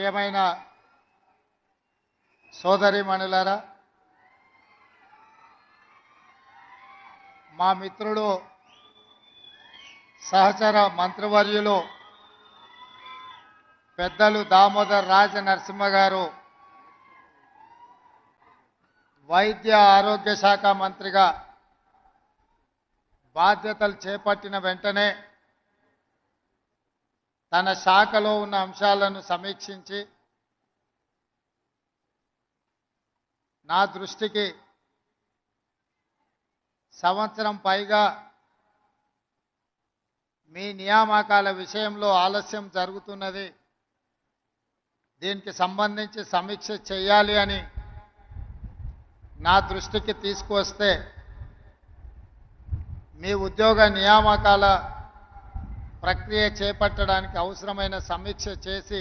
ప్రియమైన సోదరీమణులారా, మా మిత్రుడు సహచర మంత్రివర్యులు పెద్దలు దామోదర్ రాజ నరసింహ గారు వైద్య ఆరోగ్య శాఖ మంత్రిగా బాధ్యతలు చేపట్టిన వెంటనే తన శాఖలో ఉన్న అంశాలను సమీక్షించి నా దృష్టికి సంవత్సరం పైగా మీ నియామకాల విషయంలో ఆలస్యం జరుగుతున్నది, దీనికి సంబంధించి సమీక్ష చేయాలి అని నా దృష్టికి తీసుకువస్తే మీ ఉద్యోగ నియామకాల ప్రక్రియ చేపట్టడానికి అవసరమైన సమీక్ష చేసి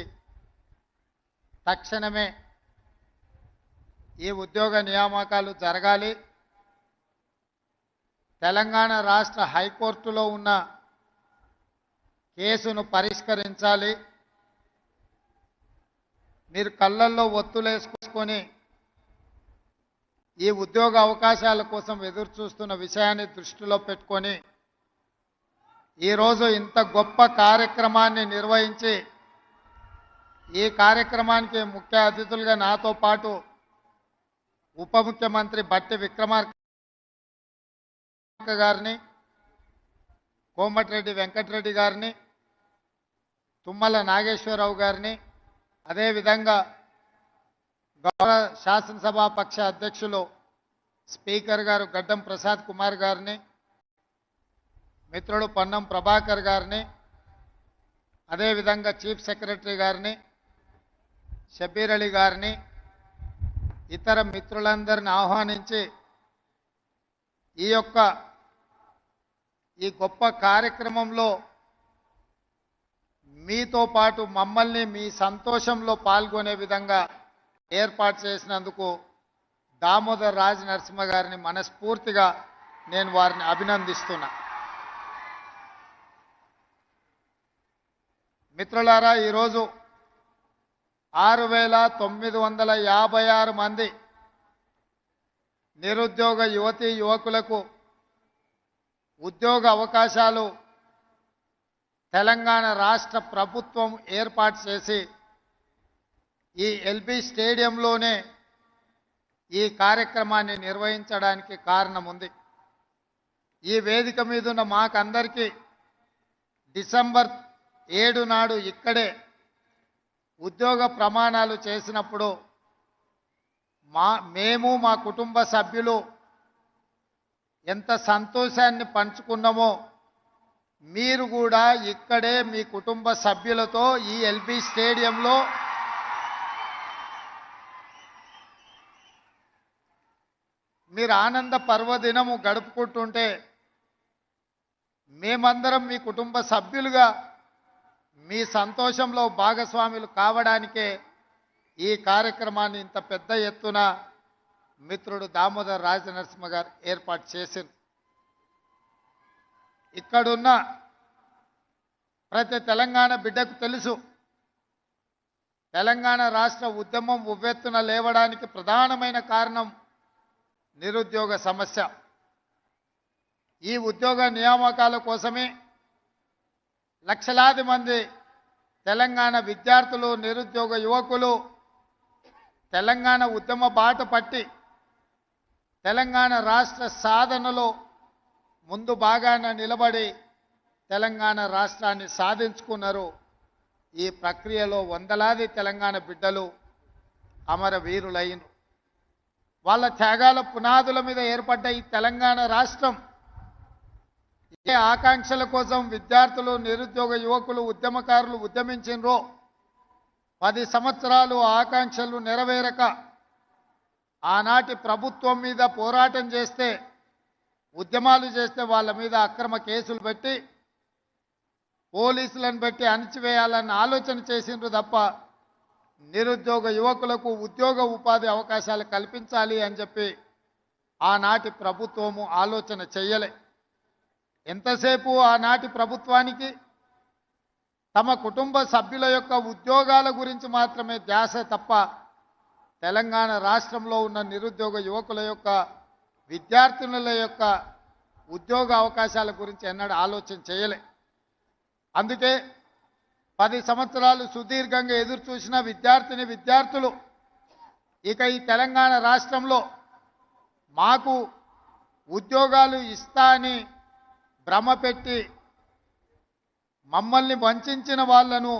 తక్షణమే ఈ ఉద్యోగ నియామకాలు జరగాలి. తెలంగాణ రాష్ట్ర హైకోర్టులో ఉన్న కేసును పరిష్కరించాలి. మీరు కళ్ళల్లో ఒత్తులేసుకొని ఈ ఉద్యోగ అవకాశాల కోసం ఎదురు చూస్తున్న విషయాన్ని దృష్టిలో పెట్టుకొని ఈరోజు ఇంత గొప్ప కార్యక్రమాన్ని నిర్వహించి ఈ కార్యక్రమానికి ముఖ్య అతిథులుగా నాతో పాటు ఉప ముఖ్యమంత్రి బట్టి విక్రమార్క గారిని, కోమటిరెడ్డి వెంకటరెడ్డి గారిని, తుమ్మల నాగేశ్వరరావు గారిని, అదేవిధంగా గౌరవ శాసనసభాపక్ష అధ్యక్షులు స్పీకర్ గారు గడ్డం ప్రసాద్ కుమార్ గారిని, మిత్రుడు పొన్నం ప్రభాకర్ గారిని, అదేవిధంగా చీఫ్ సెక్రటరీ గారిని, షబీర్ అలీ గారిని, ఇతర మిత్రులందరిని ఆహ్వానించి ఈ గొప్ప కార్యక్రమంలో మీతో పాటు మమ్మల్ని మీ సంతోషంలో పాల్గొనే విధంగా ఏర్పాటు చేసినందుకు దామోదర్ రాజ్ నరసింహ గారిని మనస్ఫూర్తిగా నేను వారిని అభినందిస్తున్నా. మిత్రులారా, ఈరోజు 6,956 మంది నిరుద్యోగ యువతీ యువకులకు ఉద్యోగ అవకాశాలు తెలంగాణ రాష్ట్ర ప్రభుత్వం ఏర్పాటు చేసి ఈ ఎల్బీ స్టేడియంలోనే ఈ కార్యక్రమాన్ని నిర్వహించడానికి కారణం ఉంది. ఈ వేదిక మీద ఉన్న మాకందరికీ డిసెంబర్ 7 నాడు ఇక్కడే ఉద్యోగ ప్రమాణాలు చేసినప్పుడు మేము మా కుటుంబ సభ్యులు ఎంత సంతోషాన్ని పంచుకున్నామో మీరు కూడా ఇక్కడే మీ కుటుంబ సభ్యులతో ఈ ఎల్బీ స్టేడియంలో మీరు ఆనంద పర్వదినము గడుపుకుంటుంటే మేమందరం మీ కుటుంబ సభ్యులుగా మీ సంతోషంలో భాగస్వాములు కావడానికే ఈ కార్యక్రమాన్ని ఇంత పెద్ద ఎత్తున మిత్రుడు దామోదర్ రాజ నరసింహ గారు ఏర్పాటు చేసింది. ఇక్కడున్న ప్రతి తెలంగాణ బిడ్డకు తెలుసు, తెలంగాణ రాష్ట్ర ఉద్యమం ఉవ్వెత్తున లేవడానికి ప్రధానమైన కారణం నిరుద్యోగ సమస్య. ఈ ఉద్యోగ నియామకాల కోసమే లక్షలాది మంది తెలంగాణ విద్యార్థులు, నిరుద్యోగ యువకులు తెలంగాణ ఉద్యమ బాట పట్టి తెలంగాణ రాష్ట్ర సాధనలో ముందు భాగాన నిలబడి తెలంగాణ రాష్ట్రాన్ని సాధించుకున్నారు. ఈ ప్రక్రియలో వందలాది తెలంగాణ బిడ్డలు అమరవీరులైన వాళ్ళ త్యాగాల పునాదుల మీద ఏర్పడ్డ ఈ తెలంగాణ రాష్ట్రం ఏ ఆకాంక్షల కోసం విద్యార్థులు, నిరుద్యోగ యువకులు, ఉద్యమకారులు ఉద్యమించినరో 10 సంవత్సరాలు ఆకాంక్షలు నెరవేరక ఆనాటి ప్రభుత్వం మీద పోరాటం చేస్తే, ఉద్యమాలు చేస్తే వాళ్ళ మీద అక్రమ కేసులు పెట్టి పోలీసులను పెట్టి అణిచివేయాలన్న ఆలోచన చేసిండ్రు తప్ప నిరుద్యోగ యువకులకు ఉద్యోగ ఉపాధి అవకాశాలు కల్పించాలి అని చెప్పి ఆనాటి ప్రభుత్వము ఆలోచన చేయలే. ఎంతసేపు ఆనాటి ప్రభుత్వానికి తమ కుటుంబ సభ్యుల యొక్క ఉద్యోగాల గురించి మాత్రమే ధ్యాస తప్ప తెలంగాణ రాష్ట్రంలో ఉన్న నిరుద్యోగ యువకుల యొక్క విద్యార్థినుల యొక్క ఉద్యోగ అవకాశాల గురించి ఎన్నడూ ఆలోచన చేయలే. అందుకే 10 సంవత్సరాలు సుదీర్ఘంగా ఎదురు చూసిన విద్యార్థులు ఇక ఈ తెలంగాణ రాష్ట్రంలో మాకు ఉద్యోగాలు ఇస్తా అని భ్రమపెట్టి మమ్మల్ని వంచిన వాళ్ళను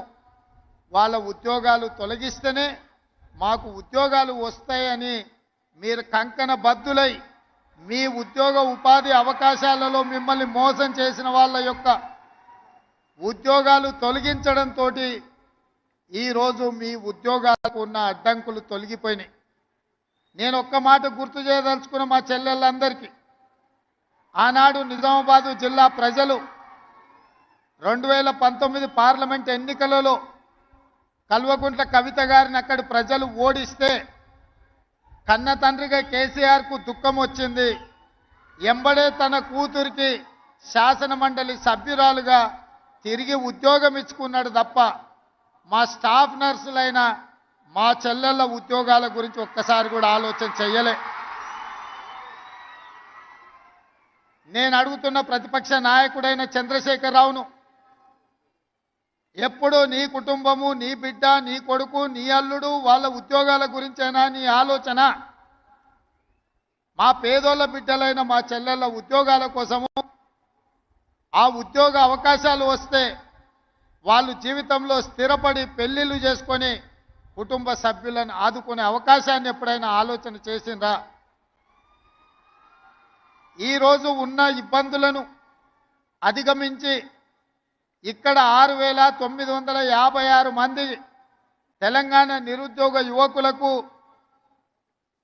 వాళ్ళ ఉద్యోగాలు తొలగిస్తేనే మాకు ఉద్యోగాలు వస్తాయని మీరు కంకణ బద్దులై మీ ఉద్యోగ ఉపాధి అవకాశాలలో మిమ్మల్ని మోసం చేసిన వాళ్ళ యొక్క ఉద్యోగాలు తొలగించడంతో ఈరోజు మీ ఉద్యోగాలకు ఉన్న అడ్డంకులు తొలగిపోయినాయి. నేను ఒక్క మాట గుర్తు చేయదలుచుకున్న మా చెల్లెళ్ళందరికీ, ఆనాడు నిజామాబాదు జిల్లా ప్రజలు 2019 పార్లమెంట్ ఎన్నికలలో కల్వకుంట్ల కవిత గారిని అక్కడి ప్రజలు ఓడిస్తే కన్న తండ్రిగా కేసీఆర్కు దుఃఖం వచ్చింది. ఎంబడే తన కూతురికి శాసన మండలి సభ్యురాలుగా తిరిగి ఉద్యోగం ఇచ్చుకున్నాడు తప్ప మా స్టాఫ్ నర్సులైన మా చెల్లెళ్ళ ఉద్యోగాల గురించి ఒక్కసారి కూడా ఆలోచన చెయ్యలే. నేను అడుగుతున్న ప్రతిపక్ష నాయకుడైన చంద్రశేఖరరావును, ఎప్పుడు నీ కుటుంబము, నీ బిడ్డ, నీ కొడుకు, నీ అల్లుడు వాళ్ళ ఉద్యోగాల గురించేనా నీ ఆలోచన? మా పేదోళ్ళ బిడ్డలైన మా చెల్లెళ్ళ ఉద్యోగాల కోసము, ఆ ఉద్యోగ అవకాశాలు వస్తే వాళ్ళు జీవితంలో స్థిరపడి పెళ్లిళ్ళు చేసుకొని కుటుంబ సభ్యులను ఆదుకునే అవకాశాన్ని ఎప్పుడైనా ఆలోచన చేసిండ్రా? ఈరోజు ఉన్న ఇబ్బందులను అధిగమించి ఇక్కడ 6,956 మంది తెలంగాణ నిరుద్యోగ యువకులకు,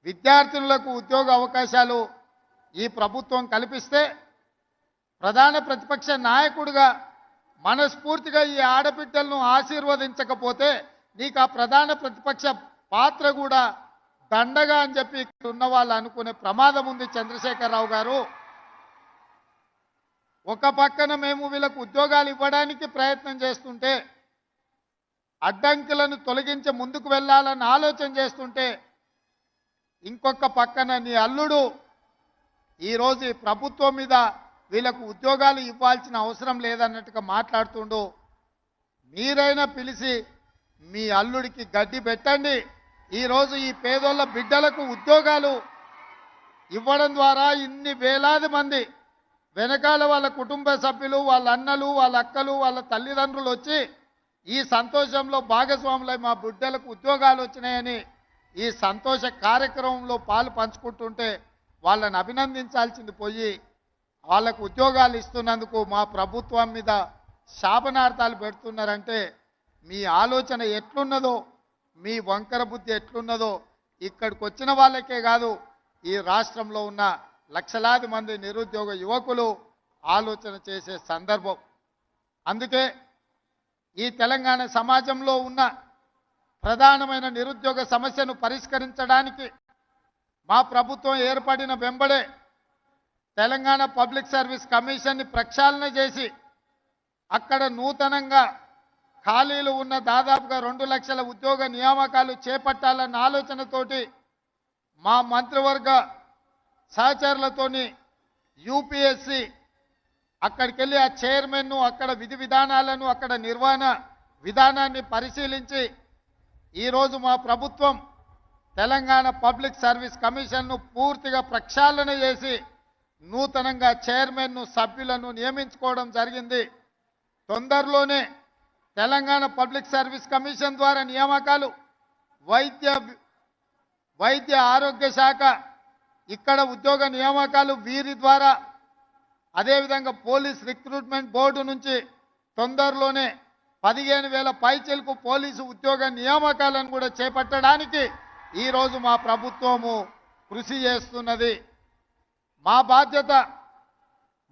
విద్యార్థులకు ఉద్యోగ అవకాశాలు ఈ ప్రభుత్వం కల్పిస్తే, ప్రధాన ప్రతిపక్ష నాయకుడిగా మనస్ఫూర్తిగా ఈ ఆడబిడ్డలను ఆశీర్వదించకపోతే నీకు ఆ ప్రధాన ప్రతిపక్ష పాత్ర కూడా దండగా అని చెప్పి ఇక్కడ ఉన్న వాళ్ళు అనుకునే ప్రమాదం ఉంది. చంద్రశేఖరరావు గారు, ఒక పక్కన మేము వీళ్ళకు ఉద్యోగాలు ఇవ్వడానికి ప్రయత్నం చేస్తుంటే, అడ్డంకులను తొలగించి ముందుకు వెళ్ళాలని ఆలోచన చేస్తుంటే, ఇంకొక పక్కన నీ అల్లుడు ఈరోజు ఈ ప్రభుత్వం మీద వీళ్ళకు ఉద్యోగాలు ఇవ్వాల్సిన అవసరం లేదన్నట్టుగా మాట్లాడుతుండు. మీరైనా పిలిచి మీ అల్లుడికి గడ్డి పెట్టండి. ఈరోజు ఈ పేదోళ్ళ బిడ్డలకు ఉద్యోగాలు ఇవ్వడం ద్వారా ఇన్ని వేలాది మంది వెనకాల వాళ్ళ కుటుంబ సభ్యులు, వాళ్ళ అన్నలు, వాళ్ళ అక్కలు, వాళ్ళ తల్లిదండ్రులు వచ్చి ఈ సంతోషంలో భాగస్వాములై మా బిడ్డలకు ఉద్యోగాలు వచ్చినాయని ఈ సంతోష కార్యక్రమంలో పాలు పంచుకుంటుంటే వాళ్ళని అభినందించాల్సింది పోయి వాళ్ళకు ఉద్యోగాలు ఇస్తున్నందుకు మా ప్రభుత్వం మీద శాపనార్థాలు పెడుతున్నారంటే మీ ఆలోచన ఎట్లున్నదో, మీ వంకర బుద్ధి ఎట్లున్నదో ఇక్కడికి వచ్చిన వాళ్ళకే కాదు, ఈ రాష్ట్రంలో ఉన్న లక్షలాది మంది నిరుద్యోగ యువకులు ఆలోచన చేసే సందర్భం. అందుకే ఈ తెలంగాణ సమాజంలో ఉన్న ప్రధానమైన నిరుద్యోగ సమస్యను పరిష్కరించడానికి మా ప్రభుత్వం ఏర్పడిన వెంబడే తెలంగాణ పబ్లిక్ సర్వీస్ కమిషన్ని ప్రక్షాళన చేసి అక్కడ నూతనంగా ఖాళీలు ఉన్న దాదాపుగా 2 లక్షల ఉద్యోగ నియామకాలు చేపట్టాలన్న ఆలోచనతోటి మా మంత్రివర్గ సహచరులతోని యూపీఎస్సి అక్కడికి వెళ్ళి ఆ చైర్మన్ను, అక్కడ విధి విధానాలను, అక్కడ నిర్వహణ విధానాన్ని పరిశీలించి ఈరోజు మా ప్రభుత్వం తెలంగాణ పబ్లిక్ సర్వీస్ కమిషన్ను పూర్తిగా ప్రక్షాళన చేసి నూతనంగా చైర్మన్ను, సభ్యులను నియమించుకోవడం జరిగింది. తొందరలోనే తెలంగాణ పబ్లిక్ సర్వీస్ కమిషన్ ద్వారా నియామకాలు, వైద్య ఆరోగ్య శాఖ ఇక్కడ ఉద్యోగ నియామకాలు వీరి ద్వారా, అదేవిధంగా పోలీస్ రిక్రూట్మెంట్ బోర్డు నుంచి తొందరలోనే 15,000 పైచిలకు పోలీసు ఉద్యోగ నియామకాలను కూడా చేపట్టడానికి ఈరోజు మా ప్రభుత్వము కృషి చేస్తున్నది. మా బాధ్యత,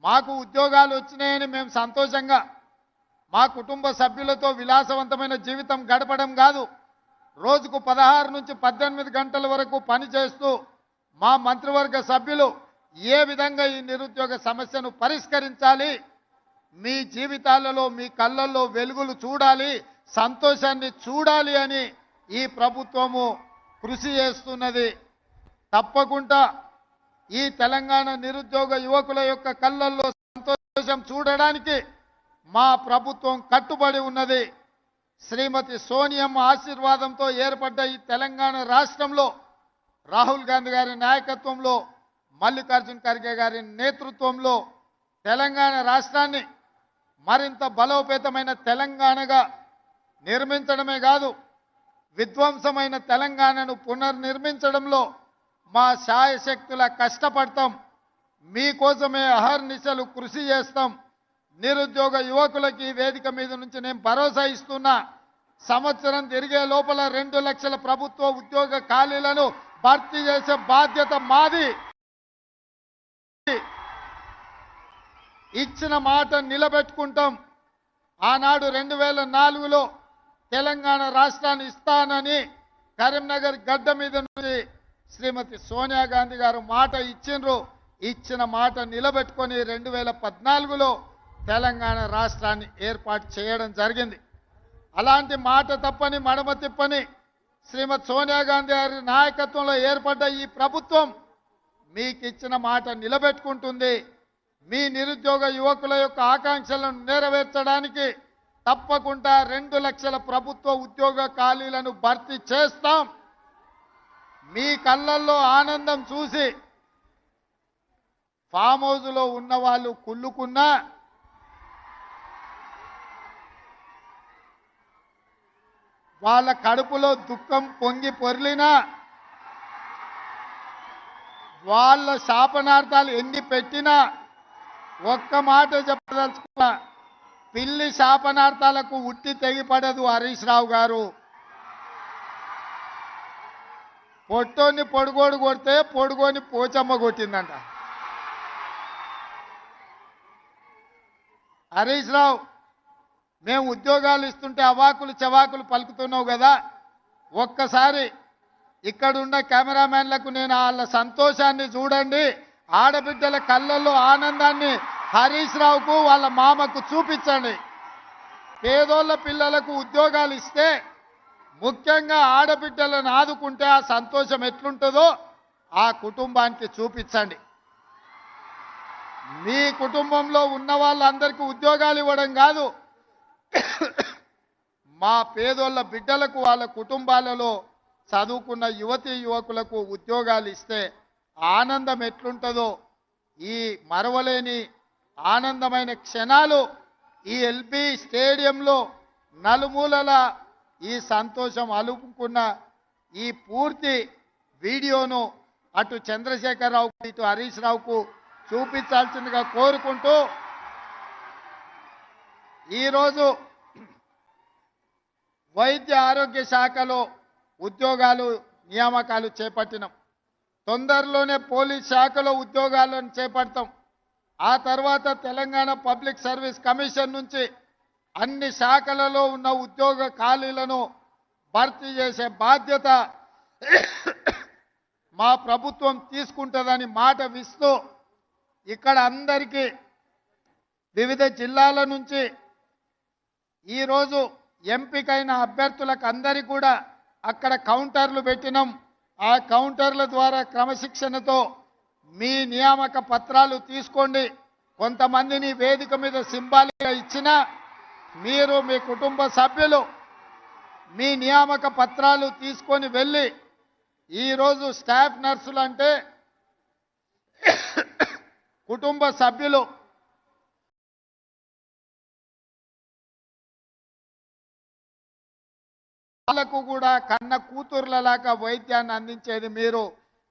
మాకు ఉద్యోగాలు వచ్చినాయని మేము సంతోషంగా మా కుటుంబ సభ్యులతో విలాసవంతమైన జీవితం గడపడం కాదు, రోజుకు 16 నుంచి 18 గంటల వరకు పనిచేస్తూ మా మంత్రివర్గ సభ్యులు ఏ విధంగా ఈ నిరుద్యోగ సమస్యను పరిష్కరించాలి, మీ జీవితాలలో మీ కళ్ళల్లో వెలుగులు చూడాలి, సంతోషాన్ని చూడాలి అని ఈ ప్రభుత్వము కృషి చేస్తున్నది. తప్పకుండా ఈ తెలంగాణ నిరుద్యోగ యువకుల యొక్క కళ్ళల్లో సంతోషం చూడడానికి మా ప్రభుత్వం కట్టుబడి ఉన్నది. శ్రీమతి సోనియమ్మ ఆశీర్వాదంతో ఏర్పడ్డ ఈ తెలంగాణ రాష్ట్రంలో రాహుల్ గాంధీ గారి నాయకత్వంలో, మల్లికార్జున్ ఖర్గే గారి నేతృత్వంలో తెలంగాణ రాష్ట్రాన్ని మరింత బలోపేతమైన తెలంగాణగా నిర్మించడమే కాదు, విధ్వంసమైన తెలంగాణను పునర్నిర్మించడంలో మా శాయశక్తుల కష్టపడతాం. మీకోసమే అహర్నిశలు కృషి చేస్తాం. నిరుద్యోగ యువకులకి వేదిక మీద నుంచి నేను భరోసా ఇస్తున్నా. సంవత్సరం తిరిగే లోపల 2 లక్షల ప్రభుత్వ ఉద్యోగ ఖాళీలను భర్తీ చేసే బాధ్యత మాది. ఇచ్చిన మాట నిలబెట్టుకుంటాం. ఆనాడు 2004లో తెలంగాణ రాష్ట్రాన్ని ఇస్తానని కరీంనగర్ గడ్డ మీద నుంచి శ్రీమతి సోనియా గాంధీ గారు మాట ఇచ్చిండ్రు. ఇచ్చిన మాట నిలబెట్టుకొని 2014లో తెలంగాణ రాష్ట్రాన్ని ఏర్పాటు చేయడం జరిగింది. అలాంటి మాట తప్పని మడమ తిప్పని శ్రీమతి సోనియా గాంధీ గారి నాయకత్వంలో ఏర్పడ్డ ఈ ప్రభుత్వం మీకు ఇచ్చిన మాట నిలబెట్టుకుంటుంది. మీ నిరుద్యోగ యువకుల యొక్క ఆకాంక్షలను నెరవేర్చడానికి తప్పకుండా 2 లక్షల ప్రభుత్వ ఉద్యోగ ఖాళీలను భర్తీ చేస్తాం. మీ కళ్ళల్లో ఆనందం చూసి ఫామ్ హౌస్లో ఉన్న వాళ్ళు కుళ్ళుకున్నా, వాళ్ళ కడుపులో దుఃఖం పొంగి పొర్లినా, వాళ్ళ శాపనార్థాలు ఎన్ని పెట్టినా ఒక్క మాట చెప్పదలుచుకున్నా, పిల్లి శాపనార్థాలకు ఉట్టి తెగిపడదు హరీష్ రావు గారు. పొట్టోని పొడుగోడు కొడితే పొడుగోని పోచమ్మ కొట్టిందంట. హరీష్ రావు, మేము ఉద్యోగాలు ఇస్తుంటే అవాకులు చవాకులు పలుకుతున్నావు కదా, ఒక్కసారి ఇక్కడున్న కెమెరామెన్లకు నేను వాళ్ళ సంతోషాన్ని చూడండి, ఆడబిడ్డల కళ్ళల్లో ఆనందాన్ని హరీష్ రావుకు వాళ్ళ మామకు చూపించండి. పేదోళ్ళ పిల్లలకు ఉద్యోగాలు ఇస్తే, ముఖ్యంగా ఆడబిడ్డలను ఆదుకుంటే ఆ సంతోషం ఎట్లుంటుందో ఆ కుటుంబానికి చూపించండి. మీ కుటుంబంలో ఉన్న వాళ్ళందరికీ ఉద్యోగాలు ఇవ్వడం కాదు, మా పేదోళ్ళ బిడ్డలకు వాళ్ళ కుటుంబాలలో చదువుకున్న యువతీ యువకులకు ఉద్యోగాలు ఇస్తే ఆనందం ఎట్లుంటుందో, ఈ మరవలేని ఆనందమైన క్షణాలు ఈ ఎల్బీ స్టేడియంలో నలుమూలల ఈ సంతోషం అలుపుకున్న ఈ పూర్తి వీడియోను అటు చంద్రశేఖరరావు ఇటు హరీష్ రావుకు చూపించాల్సిందిగా కోరుకుంటూ, ఈరోజు వైద్య ఆరోగ్య శాఖలో ఉద్యోగాలు నియామకాలు చేపట్టినాం. తొందరలోనే పోలీస్ శాఖలో ఉద్యోగాలను చేపడతాం. ఆ తర్వాత తెలంగాణ పబ్లిక్ సర్వీస్ కమిషన్ నుంచి అన్ని శాఖలలో ఉన్న ఉద్యోగ ఖాళీలను భర్తీ చేసే బాధ్యత మా ప్రభుత్వం తీసుకుంటుందని మాట ఇస్తూ, ఇక్కడ అందరికీ వివిధ జిల్లాల నుంచి ఈరోజు ఎంపికైన అభ్యర్థులకు అందరికీ కూడా అక్కడ కౌంటర్లు పెట్టినాం. ఆ కౌంటర్ల ద్వారా క్రమశిక్షణతో మీ నియామక పత్రాలు తీసుకోండి. కొంతమందిని వేదిక మీద సింబాలిక్గా ఇచ్చినా మీరు మీ కుటుంబ సభ్యులు మీ నియామక పత్రాలు తీసుకొని వెళ్ళి, ఈరోజు స్టాఫ్ నర్సులు అంటే కుటుంబ సభ్యులు, వాళ్ళకు కూడా కన్న కూతుర్లలాగా వైద్యాన్ని అందించేది మీరు.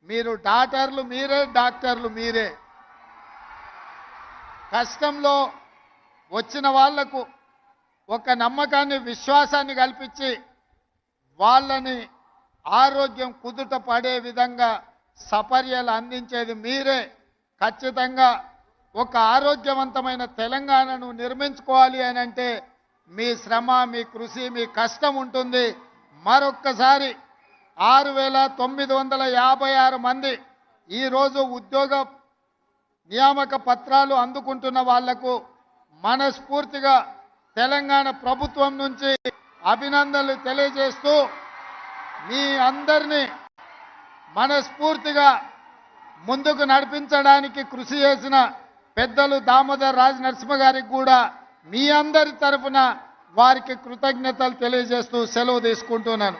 మీరు డాక్టర్లు మీరే, డాక్టర్లు మీరే. కష్టంలో వచ్చిన వాళ్లకు ఒక నమ్మకాన్ని, విశ్వాసాన్ని కల్పించి వాళ్ళని ఆరోగ్యం కుదుట పడే విధంగా సపర్యలు అందించేది మీరే. ఖచ్చితంగా ఒక ఆరోగ్యవంతమైన తెలంగాణను నిర్మించుకోవాలి అని అంటే మీ శ్రమ, మీ కృషి, మీ కష్టం ఉంటుంది. మరొక్కసారి 6,956 మంది ఈరోజు ఉద్యోగ నియామక పత్రాలు అందుకుంటున్న వాళ్లకు మనస్ఫూర్తిగా తెలంగాణ ప్రభుత్వం నుంచి అభినందనలు తెలియజేస్తూ మీ అందరినీ మనస్ఫూర్తిగా ముందుకు నడిపించడానికి కృషి చేసిన పెద్దలు దామోదర్ రాజ నరసింహ గారికి కూడా మీ అందరి తరఫున వారికి కృతజ్ఞతలు తెలియజేస్తూ సెలవు తీసుకుంటున్నాను.